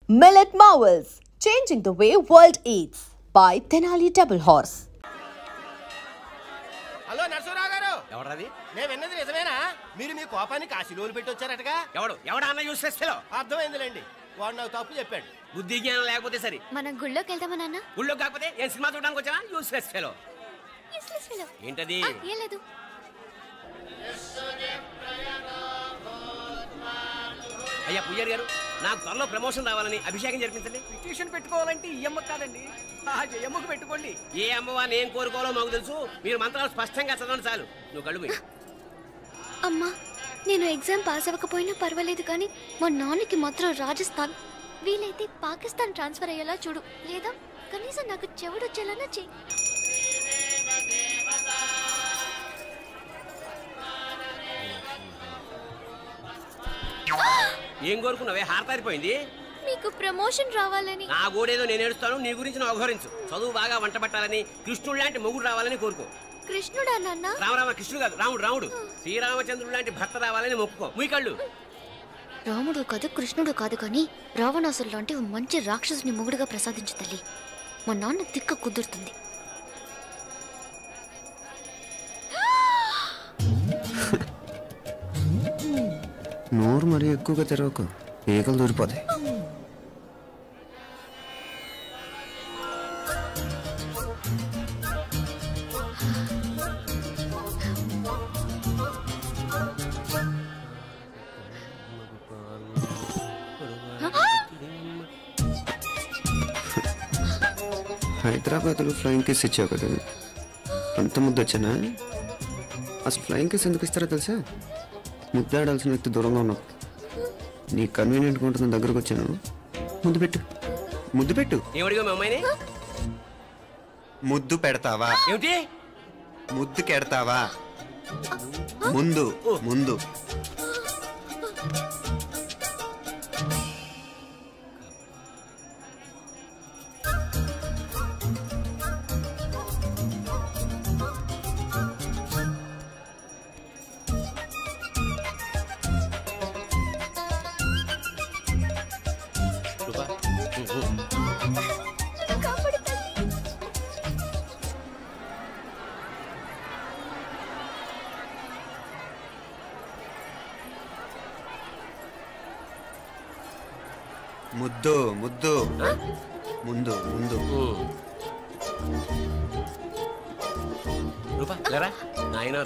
Millet Marvels, changing the way world eats by Tenali Double Horse. Hello Narasarao గారు. ఎవరది? నేను విన్నది నిజమేనా? మీరు మీ కోపాన్ని కాశీలోలు పెట్టి వచ్చారటగా? ఎవడన్నా యూస్లెస్ ఫెలో. అర్థమైందిలేండి, వాడు నాకు తప్పు చెప్పాడు. బుద్ధి జ్ఞానం లేకపోతే సరే. మనం గుళ్ళోకి వెళ్దామా నాన్న? గుళ్ళోకి కాకపోతే ఏం సినిమా చూడడానికి వచ్చావా? Useless fellow. ఏంటది? ఏం లేదు. అయ్యా పుయ్యర్ గారు, నాకు త్వరలో ప్రమోషన్ రావాలని అభిషేకం జరిపించండి. పిటిషన్ పెట్టుకోవాలంటే ఈ అమ్మ కాదండి, ఆ జయమ్మకు పెట్టుకోండి. ఏ అమ్మవా నేను కోరుకోవాలో మాకు తెలుసు. మీరు మంత్రాలు స్పష్టంగా చదవండి చాలు. నువ్వు కళ్ళు పోయి. అమ్మా, నేను ఎగ్జామ్ పాస్ అవ్వకపోయినా పర్వాలేదు, కానీ మా నాన్నకి మాత్రం రాజస్థాన్, వీలైతే పాకిస్తాన్ ట్రాన్స్ఫర్ అయ్యేలా చూడు, లేదా కనీసం నాకు చెవుడొచ్చేలానా చెయ్యి. ఏం కోరుకున్నావే? హారతారిపోయింది. మీకు ప్రమోషన్ రావాలని. నా గోడేదో నేను ఏడుస్తాను, నీ గురించి నువ్వు అవహరించు. చదువు బాగా వంట పట్టాలని, కృష్ణుడు లాంటి మొగుడు రావాలని కోరుకో. కృష్ణుడా నాన్న? రామరామ కృష్ణుడు కాదు, రాముడు. శ్రీరామచంద్రుడు లాంటి భర్త రావాలని మొక్కుకో. మీ కళ్ళు. రాముడు కాదు, కృష్ణుడు కాదు, కానీ రావణాసురు లాంటి మంచి రాక్షసుని మొగుడుగా ప్రసాదించు తల్లి. మా నాన్న తిక్క కుదురుతుంది. నోరు మరీ ఎక్కువగా తెరవకు, ఈకలు దూరిపోతాయి. హైదరాబాద్లో ఫ్లయింగ్ కేస్ ఇచ్చావు కదా, అంత ముద్దు వచ్చానా? అసలు ఫ్లయింగ్ కేస్ ఎందుకు ఇస్తారో తెలుసా? ముద్దాడాల్సిన వ్యక్తి దూరంగా ఉన్నావు. నీ కన్వీనియంట్గా ఉంటుంది, దగ్గరకు వచ్చాను. ముద్దు పెట్టు. ఏమడిగా మీ అమ్మాయిని? ముద్దు పెడతావా? ఏమిటి? ముద్దు కెడతావా? ముందు ముందు. ముద్దు ముద్దు ముందు ముందు. రూపా లేరా నాయన.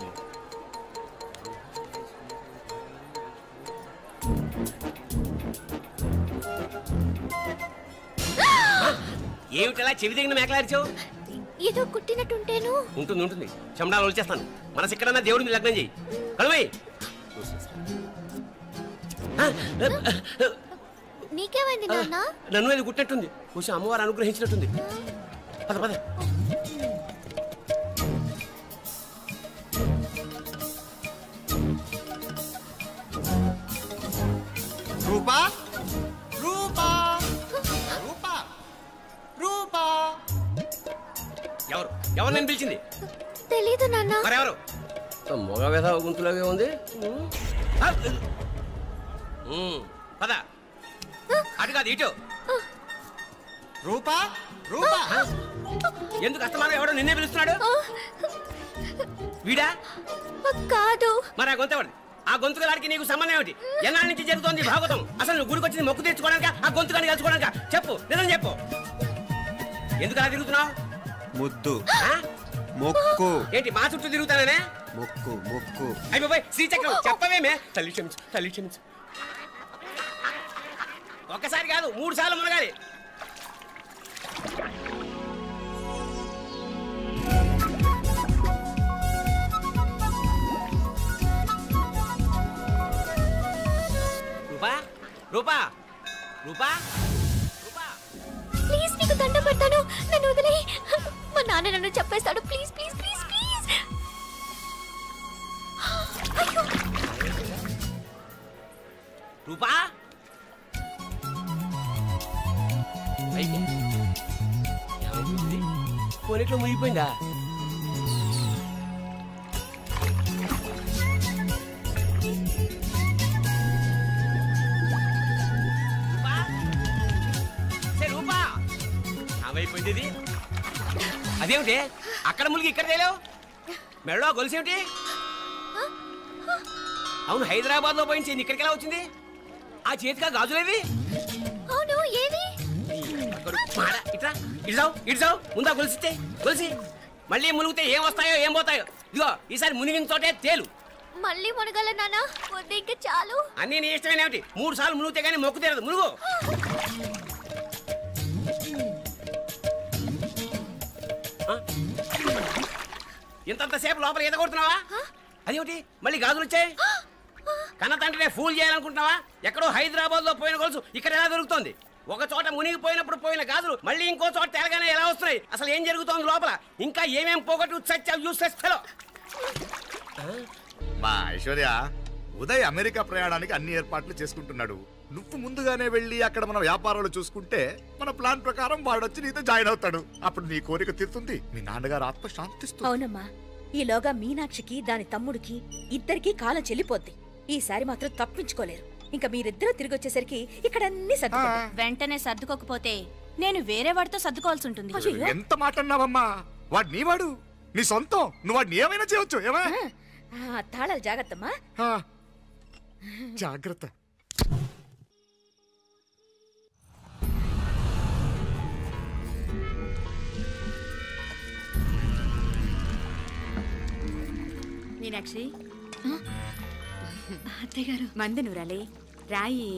ఏమిటలా చెవి దగ్గర మేకలారిచావు? ఏదో కుట్టినట్టుంటేను. ఉంటుంది. చెమడాలు వచ్చేస్తాను. మనసు ఎక్కడన్నా దేవుడి మీద లగ్నం చేయి. కలువై. నీకేమైంది నాన్న? నన్ను అది గుట్టినట్టుంది. కొంచెం అమ్మవారు అనుగ్రహించినట్టుంది. పద పద. రూపా రూపా రూపా రూపా. ఎవరు నేను పిలిచింది? తెలీదు నాన్న. మరెవరు? మగ వ్యధ గుంతులాగే ఉంది. పద. అటు కాదు ఇటు. రూపా రూపా. ఎందుకు అస్తమానం ఎవడో నిన్నే పిలుస్తున్నాడు? వీడా కాదు. మరి ఆ గొంతు ఎవరిది? ఆ గొంతుగాడికి నీకు సంబంధం ఏమిటి? ఎన్నాళ్ళ నుంచి జరుగుతోంది భాగవతం? అసలు నువ్వు గుడికి వచ్చింది మొక్కు తెచ్చుకోవడానిక, ఆ గొంతుగాని కలుసుకోవడానిక? చెప్పు, నిజం చెప్పు. ఎందుకు అలా తిరుగుతున్నావు? ముద్దు మొక్కు. ఏంటి మా చుట్టూ తిరుగుతానే? మొక్కు మొక్కు. అయిపోయి శ్రీచక్రం చెప్పవేమే? తల్లి క్షమించు. ఒక్కసారి కాదు 3 సార్లు మునగాలి. రూపా రూపా రూపా రూపా, ప్లీజ్ నీకు దండం పెడతాను, నన్ను వదిలేయ్. మా నాన్న నన్ను చెప్పేస్తాడు. Please please please please. Rupa కొనిట్లో మునిగిపోయిందా? ఏమైపోయింది ఇది? అదేమిటి అక్కడ ములిగి ఇక్కడ తేలేవు? మెడలో గొలుసేమిటి? అవును, హైదరాబాద్ లో పోయించి ఇక్కడికి ఎలా వచ్చింది? ఆ చేతిగా గాజులేవి? అవును, ఏవి? ఇట్రా ఇడ్సావు ముందా గొలిసితే గొలిసి మళ్ళీ మునిగితే ఏం వస్తాయో ఏం పోతాయో. ఇదిగో ఈసారి మునిగిన తోటే తేలు. మళ్ళీ మునగల నాన్న, వద్దు ఇంకా చాలు. అన్నీ నీ ఇష్టమేనేమిటి? 3 సార్లు మునిగితే కానీ మొక్కు తీరదు. మునుగు. ఇంతంతసేపు లోపల ఈత కొడుతున్నావా? అదేమిటి మళ్ళీ గాజులు వచ్చాయి? కన్న తండ్రినే ఫూల్ చేయాలనుకుంటున్నావా? ఎక్కడో హైదరాబాద్ లో పోయిన గొలుసు ఇక్కడ ఎలా దొరుకుతుంది? ఒక చోట మునిగిపోయినప్పుడు పోయిన గాజులు మళ్ళీ ఇంకో చోట తేలగానే ఎలా వస్తున్నాయి? అసలు ఏం జరుగుతోంది లోపల? ఇంకా ఏమేం పోగొట్టు సచ్చావు యూస్లెస్ ఫెలో. మా ఐశ్వర్య, ఉదయ్ అమెరికా ప్రయాణానికి అన్ని ఏర్పాట్లు చేసుకుంటున్నాడు. నువ్వు ముందుగానే వెళ్ళి అక్కడ మన వ్యాపారాలు చూసుకుంటే మన ప్లాన్ ప్రకారం వాడొచ్చి నీతో జాయిన్ అవుతాడు. అప్పుడు నీ కోరిక తీరుతుంది, మీ నాన్నగారు ఆత్మ శాంతిస్తుంది. అవునమ్మా, ఈలోగా మీనాక్షికి దాని తమ్ముడికి ఇద్దరికి కాలం చెల్లిపోద్ది. ఈసారి మాత్రం తప్పించుకోలేరు. ఇంకా మీరిద్దరూ తిరిగి వచ్చేసరికి ఇక్కడ అన్ని వెంటనే సర్దుకోకపోతే నేను వేరే వాడితో సర్దుకోవాల్సి ఉంటుంది. ఎంత మాట అన్నావమ్మా? వాడు నీ వాడు, నీ సొంతం. నువ్వు వాడిని ఏమైనా చేయొచ్చు. ఏమా తాళాలు జాగ్రత్తమ్మా. జాగ్రత్త. మీనాక్షి, అత్తయ్య గారు, మందు నూరాలి. రాయి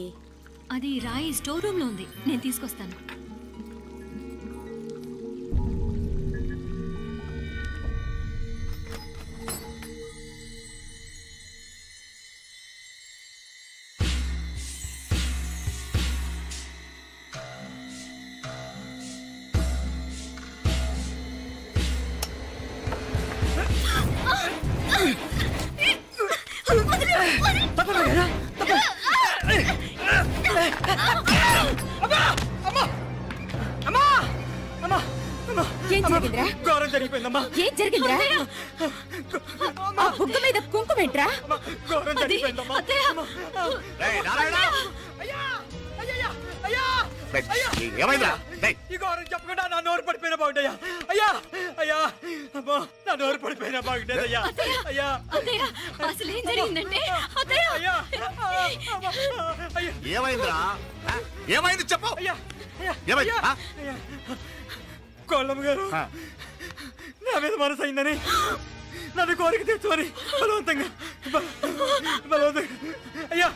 అది రాయి స్టోర్ రూమ్ లో ఉంది, నేను తీసుకొస్తాను. ఘోరం జరిగిపోయిందమ్మా. ఏం జరిగిందిరా? బుగ్గ మీద కుంకుమేంట్రా? ఘోరం జరిగిపోయిందమ్మా. ఈ ఘోరం చెప్పకుండా నా నోరు పడిపోయిన బాగుంటాయా? అయ్యా అయ్యా, అమ్మా, నా నోరు పడిపోయిన బాగుంటేదయ్యా. అయ్యా అసలు ఏం జరిగిందంటే ఏమైందిరా? ఏమైంది చెప్పు. కోళ్ళమ్మ గారు నా మీద మనసు అయిందని నన్ను కోరిక తెచ్చుకొని బలవంతంగా అయ్యా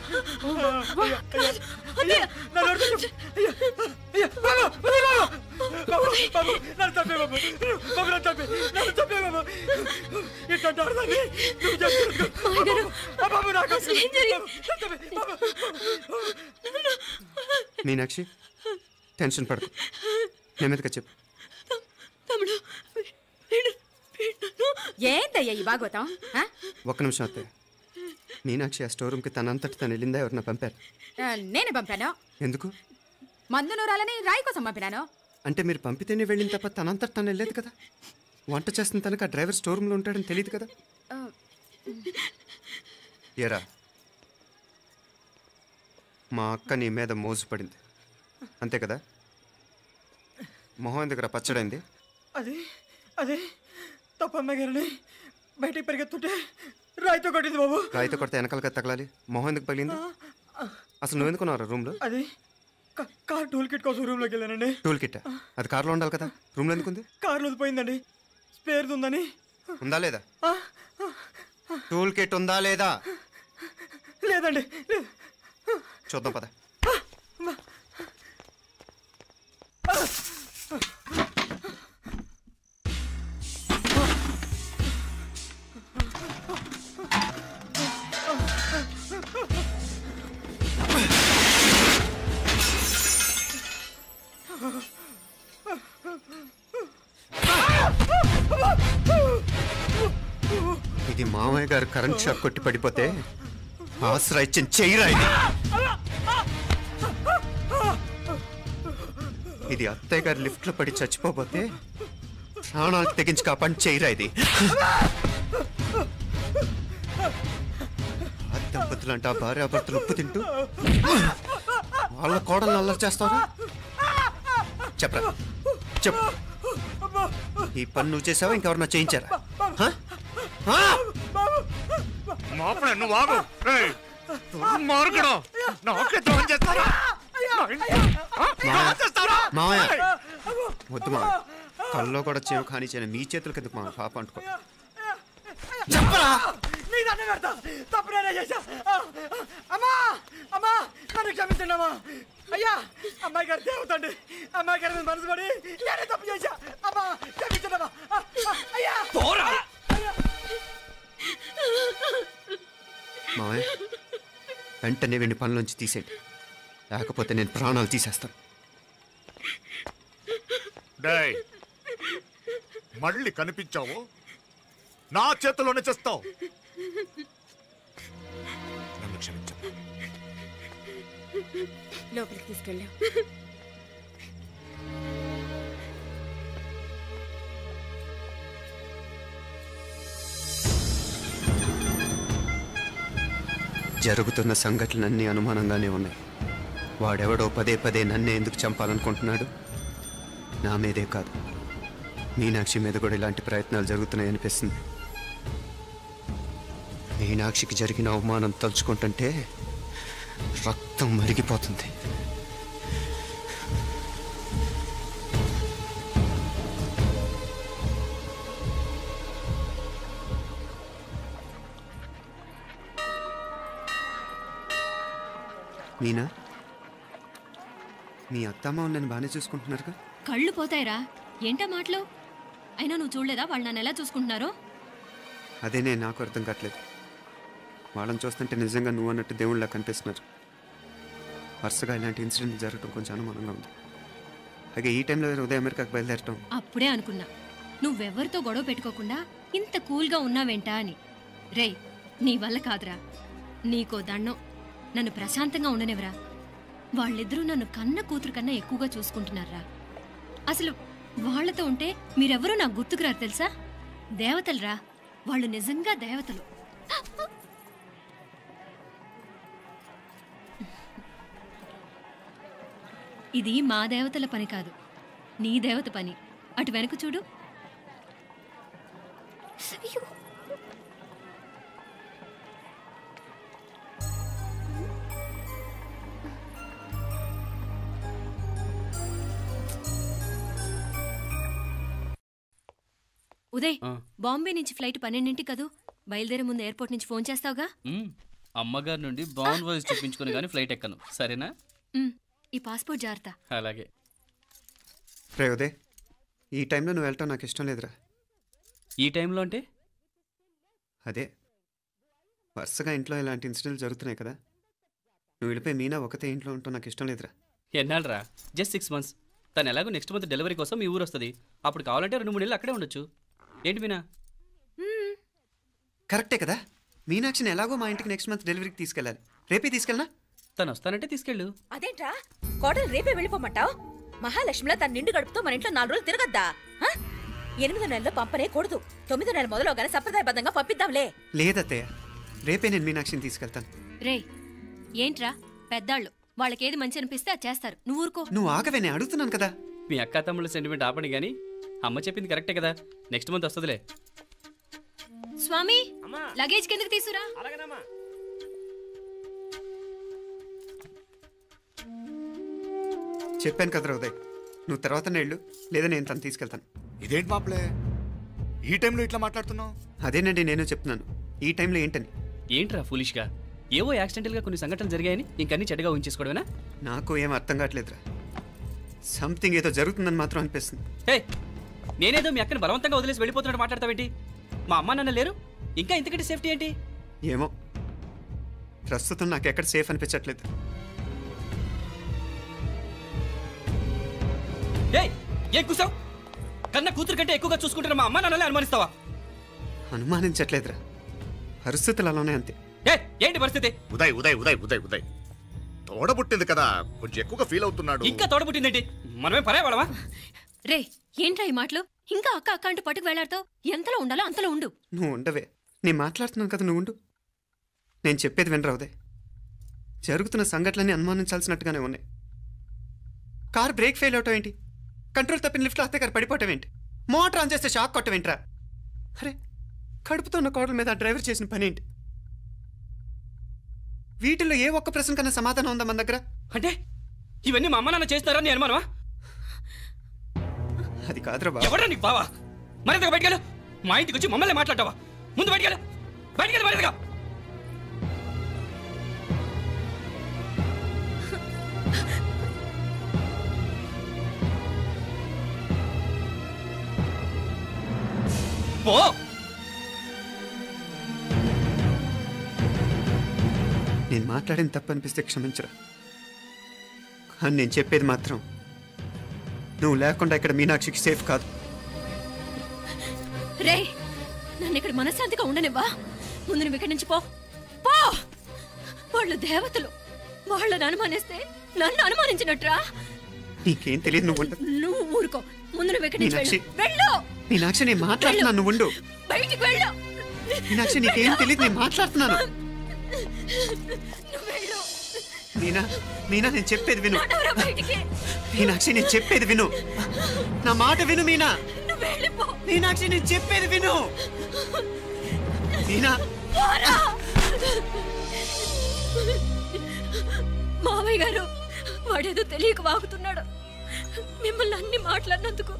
నన్ను తప్పే బాబు, నన్ను తప్పే బాబు. ఇట్లాంటి ఆడదాన్ని బాబు నాకు మీనాక్షి, టెన్షన్ పడకు, నెమ్మదిగా చెప్పు. ఏంటయ్యా ఈ భాగవతం? ఒక్క నిమిషం అత్తయ్య. మీనాక్షి ఆ స్టోర్ రూమ్కి తనంతటి తను వెళ్ళిందా? ఎవరన్నా పంపారు? నేనే పంపాను. ఎందుకు? మందు నూరాలని రాయి కోసం పంపినాను. అంటే మీరు పంపితేనే వెళ్ళిన తప్ప తనంతటి తను వెళ్ళలేదు కదా? వంట చేస్తున్న తనకు ఆ డ్రైవర్ స్టోర్ రూమ్లో ఉంటాడని తెలియదు కదా? ఏరా, మా అక్క నీ మీద మోజు పడింది అంతే కదా? మొహం దగ్గర పచ్చడైంది. అదే తప్పమ్మ గారిని బయటికి పరిగెత్తుంటే రాయితో కొట్టింది బాబు. రాయితో కొడితే వెనకాలగా తగలాలి, మొహం ఎందుకు పగిలింది? అసలు నువ్వు ఎందుకున్నావు రూమ్లో? అది కార్ టూల్ కిట్ కోసం రూమ్లోకి వెళ్ళానండి. టూల్ కిట్ అది కార్లో ఉండాలి కదా, రూమ్లో ఎందుకుంది? కార్లో పోయిందండి, స్పేర్ ఉందని. ఉందా లేదా? టూల్ కిట్ ఉందా లేదా? లేదండి. చూద్దాం పద. ఇది మామయ్య గారు కరెంట్ షాక్ కొట్టి పడిపోతే ఆసరా ఇచ్చిన చెయ్యిరా ఇది అత్తయ్య గారు లిఫ్ట్ లో పడి చచ్చిపోతే ప్రాణాలకు తెగించి కాపాడి చెయ్యిరా ఇది. దంపతులంట భార్యాభర్తలు ఉప్పు తింటూ వాళ్ళ కోడలు అల్లరి చేస్తారా? చెప్పరా, చెప్పు, ఈ పని నువ్వు చేసావా ఇంకెవరన్నా చేయించారా? నువ్వు ఆగు. మార్గడు నాకే ద్రోహం చేస్తారా? మావయ్య వద్దు మావయ్య, కల్లో కూడా చేవు కానిచ్చిన మీ చేతులకి ఎందుకు మా పాప అంటుకో. చెప్పరా నీ దండం పెడతా, తప్పు నేనే చేశా. అమ్మా అమ్మా నన్ను క్షమించండి అమ్మా. అయ్యా అమ్మాయి గారు దేవతండి, అమ్మాయి గారి మీద మనసు పడి నేనే తప్పు చేశా. అమ్మా క్షమించండి అమ్మా. అయ్యా మావయ్య వెంటనే వెండి పనులోంచి తీసేయండి, లేకపోతే నేను ప్రాణాలు తీసేస్తాను. డేయ్, మళ్ళీ కనిపించావు నా చేతిలోనే చేస్తావు. నన్ను క్షమించు. లోపలికి తీసుకెళ్ళావు. జరుగుతున్న సంఘటనలన్నీ అనుమానంగానే ఉన్నాయి. వాడెవడో పదే పదే నన్నే ఎందుకు చంపాలనుకుంటున్నాడు? నా మీదే కాదు, మీనాక్షి మీద కూడా ఇలాంటి ప్రయత్నాలు జరుగుతున్నాయి అనిపిస్తుంది. మీనాక్షికి జరిగిన అవమానం తలుచుకుంటుంటే రక్తం మరిగిపోతుంది. మీనా, మీ అత్తమ్మ నన్ను బాగానే చూసుకుంటున్నారుగా? కళ్ళు పోతాయిరా, ఏంటా మాటలు? అయినా నువ్వు చూడలేదా వాళ్ళు నన్ను ఎలా చూసుకుంటున్నారో? అదేనే నాకు అర్థం కావట్లేదు. వాళ్ళని చూస్తుంటే నిజంగా నువ్వు అన్నట్టు దేవుళ్ళ కనిపిస్తున్నారు. వరుసగా ఇలాంటి ఇన్సిడెంట్ జరగడం కొంచెం అనుమానంగా ఉంది. అలాగే ఈ టైంలో ఉదయం అమెరికాకు బయలుదేరటం. అప్పుడే అనుకున్నా నువ్వెవరితో గొడవ పెట్టుకోకుండా ఇంత కూల్గా ఉన్నావేంటా అని. రేయ్, నీ వల్ల కాదురా, నీకో దండం, నన్ను ప్రశాంతంగా ఉండనివరా. వాళ్ళిద్దరూ నన్ను కన్న కూతురు కన్నా ఎక్కువగా చూసుకుంటున్నారా. అసలు వాళ్లతో ఉంటే మీరెవరూ నాకు గుర్తుకురారు తెలుసా? దేవతలురా వాళ్ళు, నిజంగా దేవతలు. ఇది మా దేవతల పని కాదు, నీ దేవత పని. అటు వెనక చూడు. ఉదయ్, బాంబే నుంచి ఫ్లైట్ 12ంటికి కదూ? బయలుదేరే ముందు ఎయిర్పోర్ట్ నుంచి ఫోన్ చేస్తావుగా? అమ్మగారి నుండి బాండ్ వాయిస్ చూపించుకుని కానీ ఫ్లైట్ ఎక్కను, సరేనా? ఈ పాస్పోర్ట్ జాగ్రత్త. అలాగే. రే ఉదయ్, ఈ టైంలో నువ్వు వెళ్ళటం నాకు ఇష్టం లేదురా. ఈ టైంలో అంటే? అదే వరుసగా ఇంట్లో ఇలాంటి ఇన్సిడెంట్లు జరుగుతున్నాయి కదా, నువ్వు వెళ్ళిపోయి మీనా ఒకతే ఇంట్లో ఉంటావు నాకు ఇష్టం లేదురా. ఎన్నాళ్ళరా? Just 6 months. తను ఎలాగో నెక్స్ట్ మంత్ డెలివరీ కోసం మీ ఊరు వస్తుంది. అప్పుడు కావాలంటే 2-3 నెలలు అక్కడే ఉండొచ్చు. ఏంటి మీనా? కరెక్టే కదా, మీనాక్షిని ఎలాగో మా ఇంటికి నెక్స్ట్ మంత్ డెలివరీకి తీసుకెళ్ళాలి. రేపే తీసుకెళ్ళనా? తను వస్తానంటే తీసుకెళ్ళు. అదేంట్రా కోడలు రేపే వెళ్ళిపోమంటావు? మహాలక్ష్మిలా తన నిండు గడుపుతో మన ఇంట్లో 4 రోజులు తిరగద్దా? 8వ నెలలో పంపనే కూడదు. 9వ నెల మొదలుగానే సంప్రదాయబద్ధంగా పంపిద్దాంలే. లేదత్తయ్య, రేపే నేను మీనాక్షిని తీసుకెళ్తాను. రే ఏంట్రా పెద్దాళ్ళు, వాళ్ళకేది మంచి అనిపిస్తే అది చేస్తారు. నువ్వు ఊరుకో. నువ్వు ఆగవే, నేను అడుగుతున్నాను కదా. మీ అక్క తమ్ముళ్ళ సెంటిమెంట్ ఆపండి కానీ అమ్మ చెప్పింది కరెక్టే కదా, నెక్స్ట్ మంత్ వస్తుందిలే. స్వామి, లగేజ్ కిందకి తీసురా. చెప్పాను కదరా ఉదయ్, నువ్వు తర్వాత నేళ్ళు లేదా నేను తను తీసుకెళ్తాను. ఇదేంటి మాప్లే ఈ టైంలో ఇట్లా మాట్లాడుతున్నావు? అదేనండి నేను చెప్తున్నాను, ఈ టైంలో ఏంటని. ఏంట్రా ఫులిష్గా? ఏవో యాక్సిడెంటల్గా కొన్ని సంఘటనలు జరిగాయని ఇంకన్నీ చెడ్డగా ఊహించేసుకోవడమేనా? నాకు ఏం అర్థం కావట్లేదురా, సంథింగ్ ఏదో జరుగుతుందని మాత్రం అనిపిస్తుంది. హే, నేనేదో మీ అక్కని బలవంతంగా వదిలేసి వెళ్ళిపోతున్నట్టు మాట్లాడతావేంటి? మా అమ్మ నాన్న లేరు, ఇంకా ఇంతకంటే సేఫ్టీ ఏంటి? ఏమో, ప్రస్తుతం నాకు ఎక్కడ సేఫ్ అనిపించట్లేదు. ఏం కూసావు? కన్నా కూతురు కంటే ఎక్కువగా చూసుకుంటున్న మా అమ్మ నాన్నలే అనుమానిస్తావా? అనుమానించట్లేదురా, పరిస్థితులు అలానే అంతే. ఏంటి పరిస్థితి? ఉదయ్ ఉదయ్ ఉదయ్ ఉదయ్ ఉదయ్ తోడబుట్టింది కదా, కొంచెం ఎక్కువగా ఫీల్ అవుతున్నాడు. ఇంకా తోడబుట్టిందేంటి? మనమే పరాయవాడవా? రే ఏంట్రా ఈ మాటలు? ఇంకా అక్క అక్క అంటూ పట్టుకు వెళ్లాడుతావు. ఎంతలో ఉండాలో అంతలో ఉండు. నువ్వు ఉండవే, నేను మాట్లాడుతున్నాను కదా, నువ్వు ఉండు. నేను చెప్పేది వినరా ఉదయ్, జరుగుతున్న సంఘటనలన్నీ అనుమానించాల్సినట్టుగానే ఉన్నాయి. కారు బ్రేక్ ఫెయిల్ అవటం ఏంటి? కంట్రోల్ తప్పిన లిఫ్ట్లో అత్తే గారు పడిపోవటం ఏంటి? మోటార్ ఆన్ చేస్తే షాక్ కొట్టవేంట్రా? అరే కడుపుతో ఉన్న కోడల మీద ఆ డ్రైవర్ చేసిన పని ఏంటి? వీటిల్లో ఏ ఒక్క ప్రశ్న కన్నా సమాధానం ఉందా మన దగ్గర? అంటే ఇవన్నీ మా అమ్మ నాన్న చేస్తారా నీ అనుమానమా? అది కాదురా బాబు. ఎవరా నీకు బావా? మరింతగా బయటకెళ్ళు. మా ఇంటికి వచ్చి మమ్మల్ని మాట్లాడతావా? ముందు బయటకెళ్ళు, బయటకెళ్ళు మరింతగా. నేను మాట్లాడిన తప్పు అనిపిస్తే క్షమించరా, కానీ నేను చెప్పేది మాత్రం నువ్వు లేకుండా ఇక్కడ మీనాక్షికి సేఫ్ కాదు. రే నన్ను ఇక్కడ మనశ్శాంతిగా ఉండనివ్వా. ముందు నువ్వు ఇక్కడి నుంచి పో పో. వాళ్ళు దేవతలు, వాళ్ళని అనుమానిస్తే నన్ను అనుమానించినట్రా. నీకేం తెలియదు, నువ్వు నువ్వు ఊరుకో. ముందు నువ్వు ఇక్కడి నుంచి మీనాక్షి, వెళ్ళు. మీనాక్షి నేను మాట్లాడుతున్నాను, నువ్వు ఉండు. బయటికి వెళ్ళు. మీనాక్షి నీకేం తెలియదు, నేను మాట్లాడుతున్నాను. మీనా మీనా నేను చెప్పేది విను. మీనాక్షి నేను చెప్పేది విను, నా మాట విను. మీనా మీనాక్షి నేను చెప్పేది విను. మీనా మావయ్య గారు వాడేదో తెలియక వాగుతున్నాడు. మిమ్మల్ని అన్ని మాట్లాడినందుకు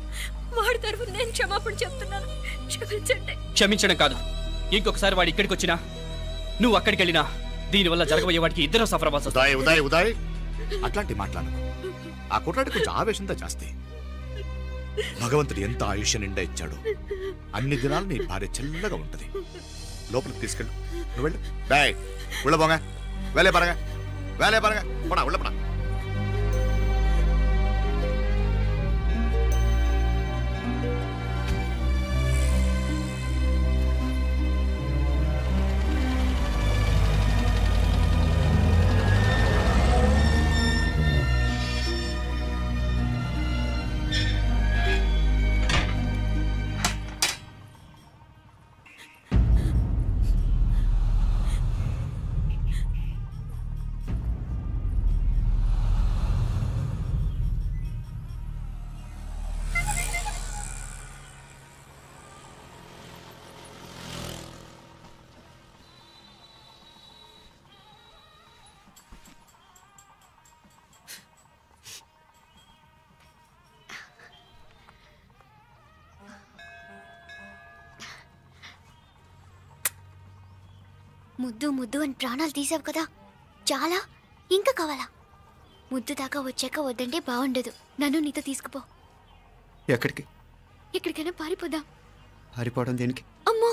వాడి తరఫున నేను క్షమాపణ చెప్తున్నాను. క్షమించండి. క్షమించడం కాదు, ఇంకొకసారి వాడు ఇక్కడికి వచ్చినా నువ్వు అక్కడికి వెళ్ళినా దీనివల్ల జరగబోయే వాడికి ఇద్దరు సఫర్ అవ్వాల్సి వస్తుంది. ఉదయ్ ఉదయ్ అట్లాంటి మాట్లాడకు. ఆ కుట్రాడి కొంచెం ఆవేశంతో జాస్తి. భగవంతుడు ఎంత ఆయుష్య నిండా ఇచ్చాడు. అన్ని దినాలు నీ భార్య చల్లగా ఉంటది. లోపలికి తీసుకెళ్ళు, నువ్వు వెళ్ళు. డాయ్ ఉళ్ళ పోంగ, వేలే పరగ, వేలే పరగ, పోడా ఉళ్ళ పడా. ముద్దు ముద్దు అని ప్రాణాలు తీసావు కదా, చాలా ఇంకా కావాలా? ముద్దు దాకా వచ్చాక వద్దంటే బాగుండదు. నన్ను నీతో తీసుకుపో. ఎక్కడికి? ఎక్కడికైనా పారిపోదాం. పారిపోవడం దేనికి? అమ్మో,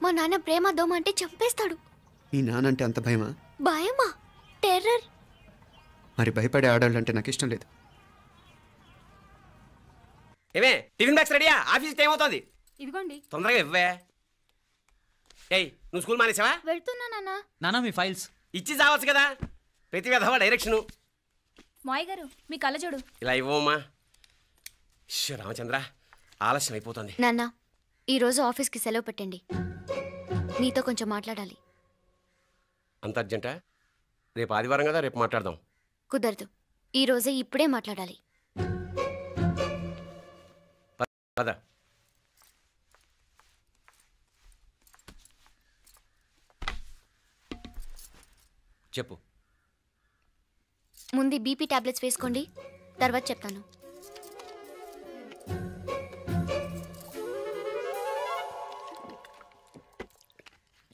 మా నాన్న ప్రేమ దోమ అంటే చంపేస్తాడు. మీ నాన్న అంటే అంత భయమా? భయమా? టెర్రర్. మరి భయపడే ఆడవాళ్ళు అంటే నాకు ఇష్టం లేదు. ఏమే టిఫిన్ బ్యాగ్స్ రెడీయా? ఆఫీస్ టైం అవుతుంది. ఇదిగోండి. తొందరగా ఇవ్వే. ఏయ్ నువ్వు స్కూల్ మానేసావా? వెళ్తున్నా నాన్న. నానా మీ ఫైల్స్ ఇచ్చి చావచ్చు కదా. ప్రతి విధవా డైరెక్షను. మాయ్ గారు మీ కళ్ళజోడు ఇలా ఇవ్వమ్మా. రామచంద్ర ఆలస్యం అయిపోతుంది. నాన్న ఈరోజు ఆఫీస్కి సెలవు పెట్టండి. నీతో కొంచెం మాట్లాడాలి. అంత అర్జెంటా? రేపు ఆదివారం కదా, రేపు మాట్లాడదాం. కుదరదు, ఈరోజే ఇప్పుడే మాట్లాడాలి. పద. చెప్పు. ముందు బీపీ టాబ్లెట్స్ వేసుకోండి, తర్వాత చెప్తాను.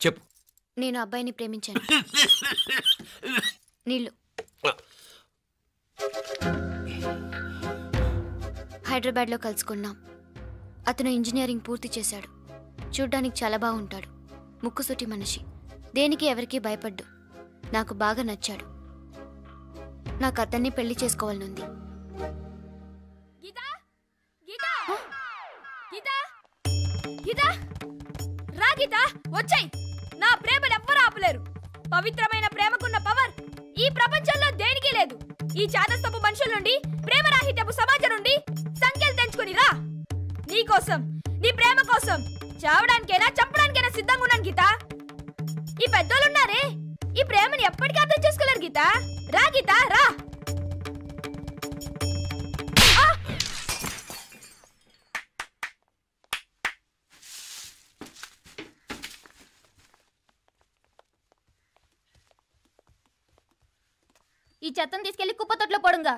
చెప్పు. నేను అబ్బాయిని ప్రేమించాను. నీళ్ళు. హైదరాబాద్లో కలుసుకున్నాం. అతను ఇంజనీరింగ్ పూర్తి చేశాడు. చూడ్డానికి చాలా బాగుంటాడు. ముక్కుసూటి మనిషి. దేనికి ఎవరికీ భయపడ్డు. నాకు బాగా నచ్చాడు. నాకు అతన్ని పెళ్లి చేసుకోవాలనుంది. వచ్చాయి. నా ప్రేమను ఎవ్వరూ ఆపలేరు. పవిత్రమైన ప్రేమకున్న పవర్ ఈ ప్రపంచంలో దేనికి లేదు. ఈ చాదస్తపు మనుషుల నుండి, ప్రేమరాహిత్యపు సమాజం నుండి సంఖ్యలు తెంచుకుని రా. నీ కోసం, నీ ప్రేమ కోసం చావడానికైనా చంపడానికైనా సిద్ధంగా ఉన్నాను గీత. ఈ పెద్దోళ్ళున్నారే, ఈ ప్రేమని ఎప్పటికీ అర్థం చేసుకోలేరు గీత. రా గీత రా. ఈ చెత్తను తీసుకెళ్లి కుప్పతొట్లో పడుంగా.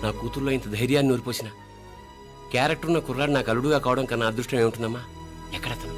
నా కూతుర్లో ఇంత ధైర్యాన్ని నూరిపోసిన క్యారెక్టర్ ఉన్న కుర్రాడు నాకు అల్లుడుగా కావడం కన్నా అదృష్టం ఏముంటుందమ్మా? ఎక్కడతను